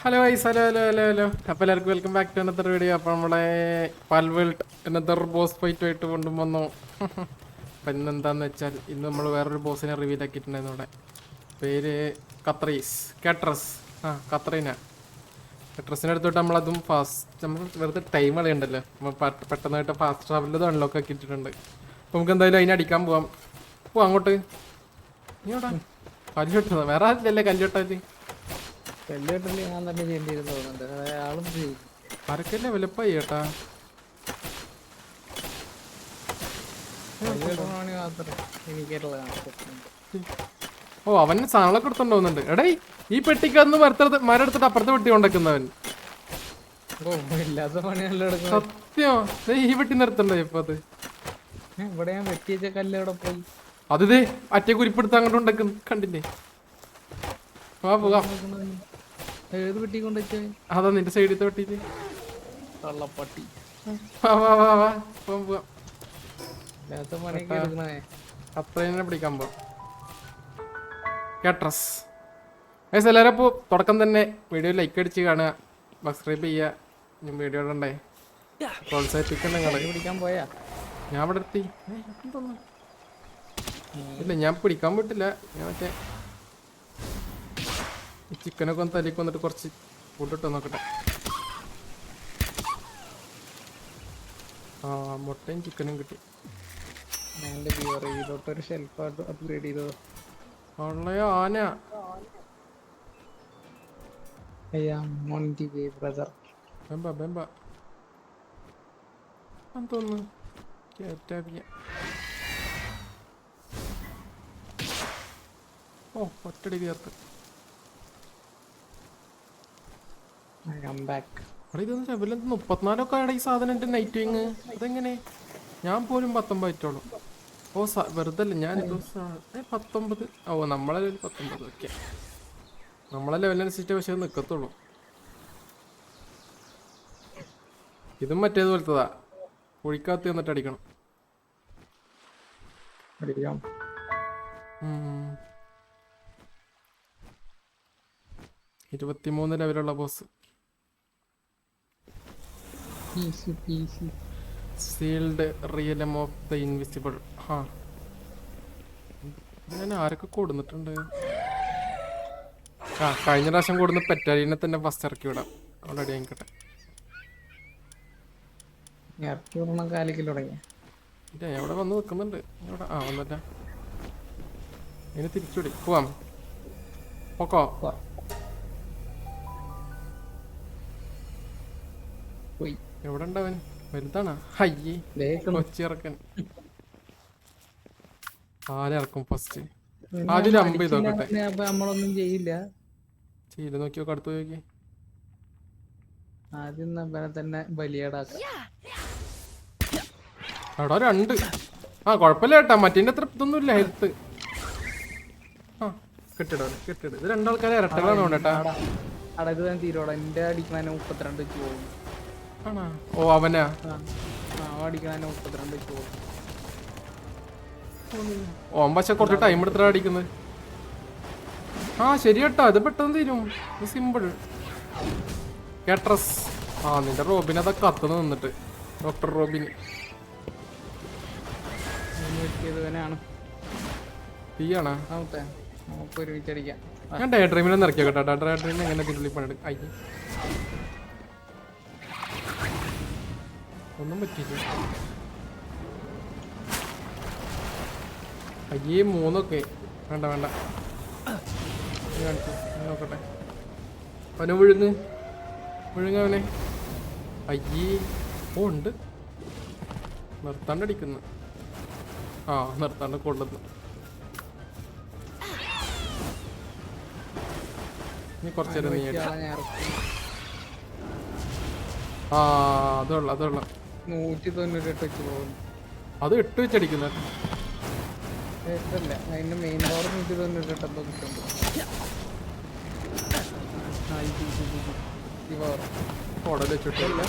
Hello guys, hello. അപ്പോൾ എല്ലാവർക്കും welcome back to another video. അപ്പോൾ നമ്മളെ പാൽവേൾട്ട് അനദർ ബോസ് ഫൈറ്റുമായിട്ട് കൊണ്ടുവന്നു. അപ്പം ഇന്ന് എന്താണെന്ന് വെച്ചാൽ ഇന്ന് നമ്മൾ വേറൊരു ബോസിനെ റിവീൽ ആക്കിയിട്ടുണ്ടായിരുന്നു. ഇവിടെ പേര് കാട്രസ്. കട്രസിൻ്റെ അടുത്തോട്ട് നമ്മളതും നമ്മൾ വെറുതെ ടൈം കളയണ്ടല്ലോ. നമ്മൾ പെട്ടെന്നായിട്ട് ഫാസ്റ്റ് ട്രാവലിൽ അൺലോക്ക് ആക്കിയിട്ടുണ്ട്. അപ്പോൾ നമുക്ക് എന്തായാലും അതിനെ അടിക്കാൻ പോവാം. അങ്ങോട്ട് നീ എവിടെ കല്ലുട്ടത്? വേറെ ആരില്ലല്ലേ കല്ലുട്ടാല്? കല്ലുകെട്ടല് ഞാൻ തന്നെ ചെയ്യേണ്ടിയിരുന്നു തോന്നുന്നുണ്ട്. ആളും ചെയ്യും. ആരൊക്കെയല്ലേ വലുപ്പായി ചേട്ടാ. കല്ലുകെട്ടണമെങ്കിൽ മാത്രമേ എനിക്കായിട്ടുള്ള ഓ, അവന് സാധനങ്ങളൊക്കെ എടുത്തോണ്ടോന്നുണ്ട്. എടേ, ഈ പെട്ടിക്കന്ന് മരെടുത്തിട്ട് അപ്പുറത്തെ പെട്ടി കൊണ്ടുവെക്കുന്നവൻ. ഇല്ലാത്ത പണിയല്ലോ എടുക്കുന്നത്. സത്യം, ഈ പെട്ടി നിർത്തണ്ടോ ഇപ്പൊ? അത് ഇവിടെ ഞാൻ വെട്ടിവെച്ച കല്ല് ഇവിടെ പോയി. അത് അറ്റേ കുരിപ്പെടുത്ത് അങ്ങോട്ട് ഉണ്ടാക്കുന്നു, കണ്ടില്ലേ? പോകാം. ഏത് പെട്ടി കൊണ്ടുവച്ചേ? അതാ നിന്റെ സൈഡിലത്തെ പെട്ടിട്ട്. കള്ളപ്പട്ടി. പോവാം. ഇല്ലാത്ത പണിയൊക്കെ എടുക്കണേ. അത്രേനെ പിടിക്കാൻ പോവാം. കാട്രസ് എല്ലാവരും അപ്പോൾ തുടക്കം തന്നെ വീഡിയോ ലൈക്ക് അടിച്ച് കാണുക, സബ്സ്ക്രൈബ് ചെയ്യുക. ഞാൻ വീഡിയോ ഇടണ്ടേ, പ്രോത്സാഹിപ്പിക്കണം നിങ്ങൾ. പിടിക്കാൻ പോയാ ഞാൻ ഇവിടെ എത്തി. ഇല്ല, ഞാൻ പിടിക്കാൻ പറ്റില്ല. ഞാൻ മറ്റേ ഈ ചിക്കനൊക്കെ ഒന്ന് തലേക്ക് വന്നിട്ട് കുറച്ച് ഫുഡ് നോക്കട്ടെ. മുട്ടയും ചിക്കനും കിട്ടി. ഇതൊട്ടൊരു ഷെൽഫ് അപ്ഗ്രേഡ് ചെയ്തോ? ഉള്ളയോ ആന? തോന്നുന്നു ഓ, ഒറ്റടി ചേർത്ത്. ഇതൊന്നും ചെവലെന്ത് 34 ആടെ ഈ സാധനം. നൈറ്റ് വിങ് അതെങ്ങനെ? ഞാൻ പോലും 19 ആയിട്ടുള്ളൂ. ഓ, വെറുതെ അല്ല, ഞാൻ 19. ഓ, നമ്മളെ ലെവൽ 19. ഓക്കെ, നമ്മളെ ലെവലനുസരിച്ച് പക്ഷേ നിൽക്കത്തുള്ളൂ. ഇതും മറ്റേതുപോലത്തതാ, കുഴിക്കകത്ത് വന്നിട്ട് അടിക്കണം. 23 ലെവലുള്ള boss. Sealed realm of the invisible. ഞാൻ ആരൊക്കെ കൊടുത്തിട്ടുണ്ട്? കഴിഞ്ഞ പ്രാവശ്യം കൊടുന്ന പെറ്റാലിനെ തന്നെ ഫസ്റ്റ് ഇറക്കി വിടാം. അവിടെ അടി വാങ്ങിക്കട്ടെ. ഇല്ല, എവിടെ വന്ന് നിൽക്കുന്നുണ്ട്. ഇവിടെ വന്നില്ല. ഇനി തിരിച്ചുവിടി. പോവാം. പോക്കോ. എവിടെ ഉണ്ടവൻ? വലുതാണോ? ഹയ്യേ, കൊച്ചിറക്കൻ. ആരിറക്കും ഫസ്റ്റ്? ആദ്യം അമ്പ് ചെയ്ത് നോക്കട്ടെ. നമ്മളൊന്നും ചെയ്യില്ല. നോക്കിയോ, അടുത്ത് നോക്കി. ആദ്യം തന്നെ ബലിയാടാക്കാം. അവിടെ 2. കുഴപ്പമില്ല കേട്ടാ, മറ്റേ അത്ര ഇതൊന്നും ഇല്ല. ഹെൽത്ത് കെട്ടിട. ഇത് 2 ആൾക്കാരെ ഇരട്ടകളാണ് കേട്ടാ. അടത് ഞാൻ തീരോടാ. എന്റെ അടിക്കാൻ 32 വെച്ച് പോകും. ഓ, അവനാ അടിക്കാൻ 32 വെച്ച് പോകും. ഓൻ പക്ഷെ കുറച്ച് ടൈം എടുത്തിട്ടാ അടിക്കുന്നത്. ശരി കേട്ടോ, ഇത് പെട്ടെന്ന് തീരും. സിമ്പിൾ. കാട്രസ്. നിന്റെ റോബിൻ അതൊക്കെ കത്തുന്നു നിന്നിട്ട്. ഡോക്ടർ റോബിൻ തീയാണോ? നമുക്ക് ഒരുമിച്ച് അടിക്കാം. ഞാൻ ഡേ ഡ്രീമിലൊന്നും ഇറക്കിയോ കേട്ടോ. ഡേ ഡ്രീമിൽ എങ്ങനെ തിരുള്ളി പണിയെടുക്കും? അയ്യ, ഒന്നും പറ്റിയില്ല. അയ്യേ, 3 വേണ്ട. നോക്കട്ടെ. അവനെ വിഴുങ്ങവനെ. അയ്യേ, ഉണ്ട്. നിർത്താണ്ട് അടിക്കുന്നു. നിർത്താണ്ട് കൊള്ളുന്നു. നീ കുറച്ചേരം നീ അതുള്ള 198 വെച്ച് പോകുന്നു. അത് 8 വെച്ചടിക്കുന്ന. അതിന്റെ മെയിൻ പവർ 198 കിട്ടുന്നുണ്ട്.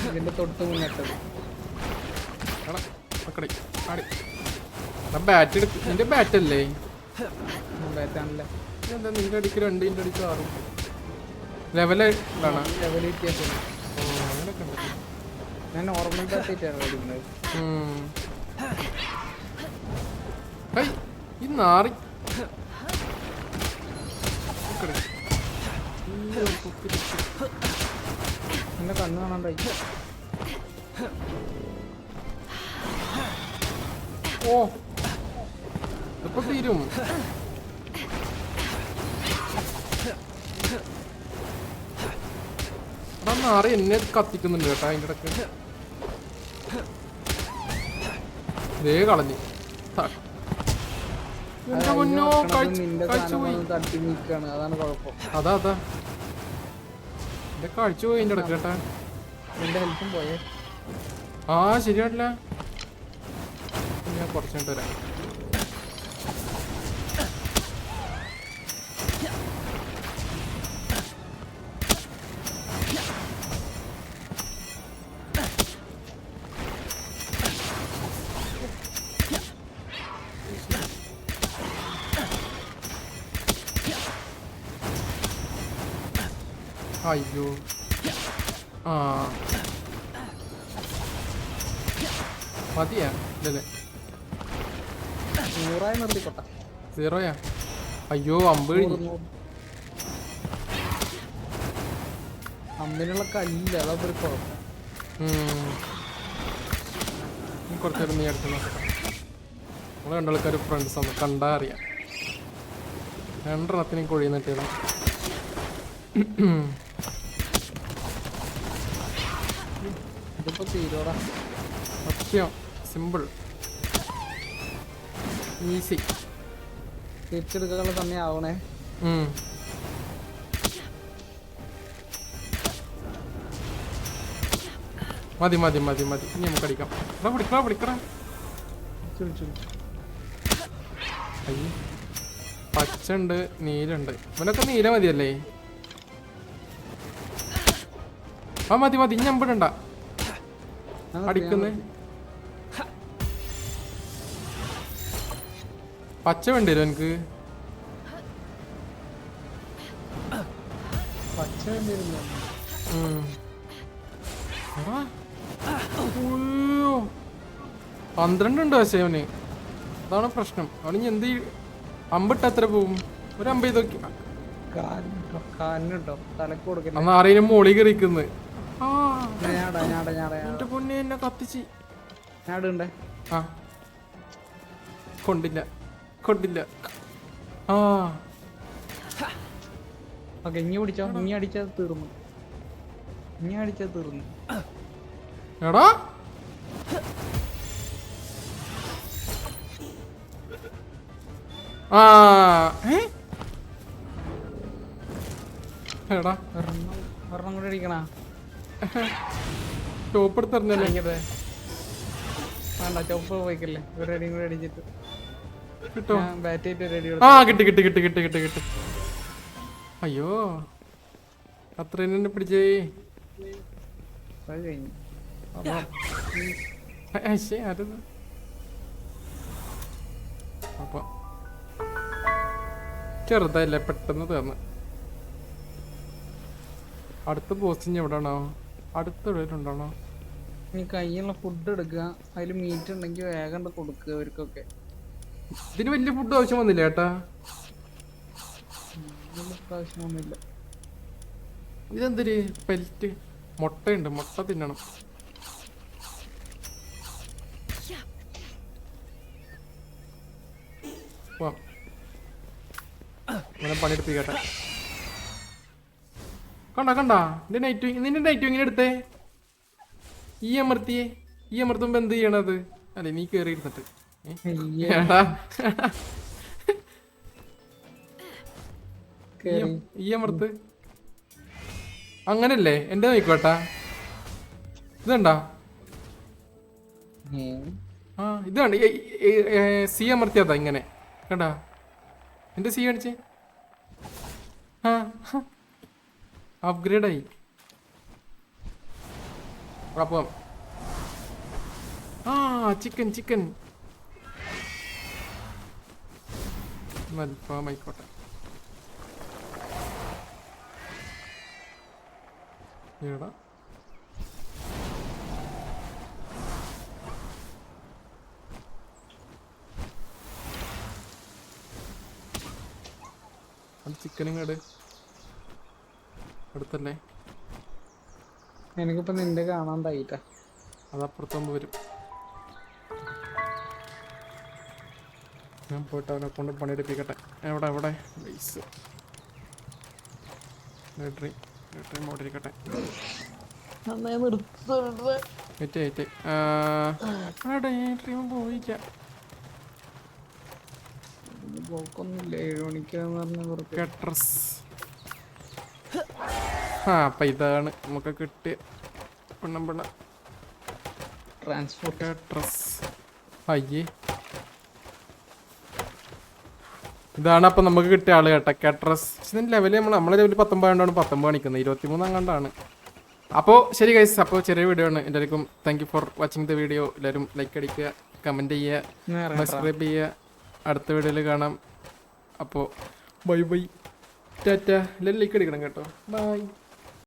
ഇതിന്റെ തൊട്ട് മുന്നിട്ടത് ബാറ്റ് എടുക്കും. നിന്റെ ബാറ്റല്ലേ? ബാറ്റാണല്ലേ. എന്താ നിന്റെ അടിക്ക് 2 അടിക്ക് 6? ലെവല് ഇതാണ്. ലെവൽ വ്യത്യാസമുണ്ട്. അങ്ങനെയൊക്കെ ഉണ്ട്. ഞാൻ നോർമൽ തട്ടിയിട്ടാണ് കളിക്കുന്നത്. ഈ നാറി എന്റെ കണ്ണ് കാണാണ്ടായി. ഓ ഇപ്പൊ തീരും. നാറി എന്നെ കത്തിക്കുന്നുണ്ട് കേട്ടോ അതിൻ്റെ ഇടക്ക്. ദേ കളഞ്ഞു. എന്റെ മുന്നോ കഴിച്ചുപോയി. തട്ടി നീക്കാണ്, അതാണ് കുഴപ്പം. അതാ എന്റെ കഴിച്ചു പോയി അതിൻ്റെ ഇടക്ക് കേട്ടാ. എന്റെ ഹെൽത്തും പോയേ. ആ ശരിയായിട്ടില്ല. ഞാൻ കുറച്ച് കഴിഞ്ഞിട്ട് വരാം. അയ്യോ ആ മതിയാ ഇല്ലല്ലേ? 100 നിർത്തിക്കൊട്ട. 0യാ? അയ്യോ അമ്പ് കഴിഞ്ഞു. അമ്പിനുള്ള കല്ലില്ല, അതാ ഒരു കുഴപ്പം. കുറച്ച് നേരം നീ അടുത്ത് നോക്കട്ടെ. നമ്മള് രണ്ടാൾക്കാർ ഫ്രണ്ട്സ് ആണ്, കണ്ടാ അറിയാം. 2 കൊഴിയ നിട്ടിയതാ. ഇതിപ്പോ തീരോടാ. സത്യം സിമ്പിൾ ഈസി. തിരിച്ചെടുക്കാനുള്ള സമയം ആവണേ. മതി മതി മതി മതി. ഇനി നമുക്ക് അടിക്കാം. പിടിക്കടാ. അയ്യ പച്ച ഉണ്ട്, നീലുണ്ട്. ഇവനൊക്കെ നീല മതിയല്ലേ? ആ മതി മതി. ഇനി അമ്പിടണ്ട. അടിക്കുന്നേ പച്ച വേണ്ടി വരും എനിക്ക്. പച്ച വേണ്ടിയിരുന്നു. 12 ഉണ്ട് പക്ഷേ അവന്. അതാണ് പ്രശ്നം. അവന് എന്ത് അമ്പിട്ട് എത്ര പോവും? ഒരു അമ്പ് ചെയ്ത് നോക്കി. തലക്ക് കൊടുക്കില്ല. അന്ന് ആരെയും മോളി കയറിക്കുന്നത്. എന്റെ പൊന്നെ എന്നെ കത്തിച്ച്. ആ കൊണ്ടില്ല ആ ഓക്കെ. ഇനി പിടിച്ചോ. ഇനി അടിച്ചത് തീർന്നു. എടാ ആ എടാ ഒരെണ്ണം കൂടെ അടിക്കണ. ചോപ്പ് എടുത്തെറിഞ്ഞല്ലേ? വേണ്ട, ചോപ്പ് പോയിക്കല്ലേ. ഒരു അടിയും കൂടെ അടിച്ചിട്ട് കിട്ടോ? ബാറ്റ് ചെയ്തിട്ട് റെഡി. ആ കിട്ടി. അയ്യോ അത്രേന്നെ പിടിച്ചേ. അത് കഴിഞ്ഞു. അപ്പൊ ചെറുതല്ലേ, പെട്ടെന്ന് തീർന്ന്. അടുത്ത പോസ്റ്റിങ് എവിടെയാണോ? അടുത്ത എവിടെയുണ്ടാണോ? ഇനി കയ്യുള്ള ഫുഡ് എടുക്കുക. അതിൽ മീറ്റ് ഉണ്ടെങ്കിൽ വേഗം കൊടുക്കുക അവർക്കൊക്കെ. ഇതിന് വലിയ ഫുഡ് ആവശ്യം വന്നില്ല ഏട്ടാ. ആവശ്യമൊന്നുമില്ല. ഇതെന്തൊരു പെൽറ്റ്? മുട്ടയുണ്ട്, മുട്ട തിന്നണം. ഇങ്ങനെ പണിയെടുപ്പിക്കട്ടെ. കണ്ട നിന്റെ നൈറ്റ് ഇങ്ങനെ എടുത്തേ. ഈ അമർത്തുമ്പോ എന്ത് ചെയ്യണത്? അല്ലെ നീ കേറി ഇരുന്നിട്ട് ഈ അമർത്ത്. അങ്ങനല്ലേ? എന്റെ നോക്കോട്ടാ. ഇതണ്ടാ? ആ ഇതാണ് സി അമർത്തിയതാ ഇങ്ങനെ. കണ്ടാ എന്റെ സി കാണിച്ചേ. ആ അപ്ഗ്രേഡ് ആയി. അപ്പം ആ ചിക്കൻ അൽഫാം ആയിക്കോട്ടെ. എടാ അത് ചിക്കനും കട് അടുത്തല്ലേ? എനിക്കിപ്പോ നിന്റെ കാണാണ്ടായിട്ടാ. അതപ്പുറത്താകുമ്പോ വരും. ഞാൻ പോയിട്ട് അവനെ കൊണ്ട് പണിയെടുപ്പിക്കട്ടെ. എവിടെ എവിടെ ബേസ് ബാറ്ററി മോട്ടിരിക്കട്ടെ. പോയിക്കാം. പോക്കൊന്നുമില്ല, 7 മണിക്കാന്ന് പറഞ്ഞ വെറുതെ. അപ്പൊ ഇതാണ് നമുക്ക് കിട്ടിയ പെണ്ണ ട്രാൻസ്പോർട്ട് ഡ്രസ്. അയ്യേ, ഇതാണ് അപ്പൊ നമുക്ക് കിട്ടിയ ആള് കേട്ടോ, കാട്രസ്. ഇതിന്റെ ലെവല് നമ്മളെ ലെവല് 19 ആണ്ടാണ് 19 കാണിക്കുന്നത്, 23 അങ്ങാണ്ടാണ്. അപ്പോൾ ശരി ഗൈസ്, അപ്പോൾ ചെറിയ വീഡിയോ ആണ്. എല്ലാവർക്കും thank you for watching the video. എല്ലാവരും ലൈക്ക് അടിക്കുക, കമൻറ്റ് ചെയ്യുക, സബ്സ്ക്രൈബ് ചെയ്യുക. അടുത്ത വീഡിയോയിൽ കാണാം. അപ്പോൾ ബൈ ബൈ, ടാറ്റ. എല്ലാവരും ലൈക്ക് അടിക്കണം കേട്ടോ. ബൈ.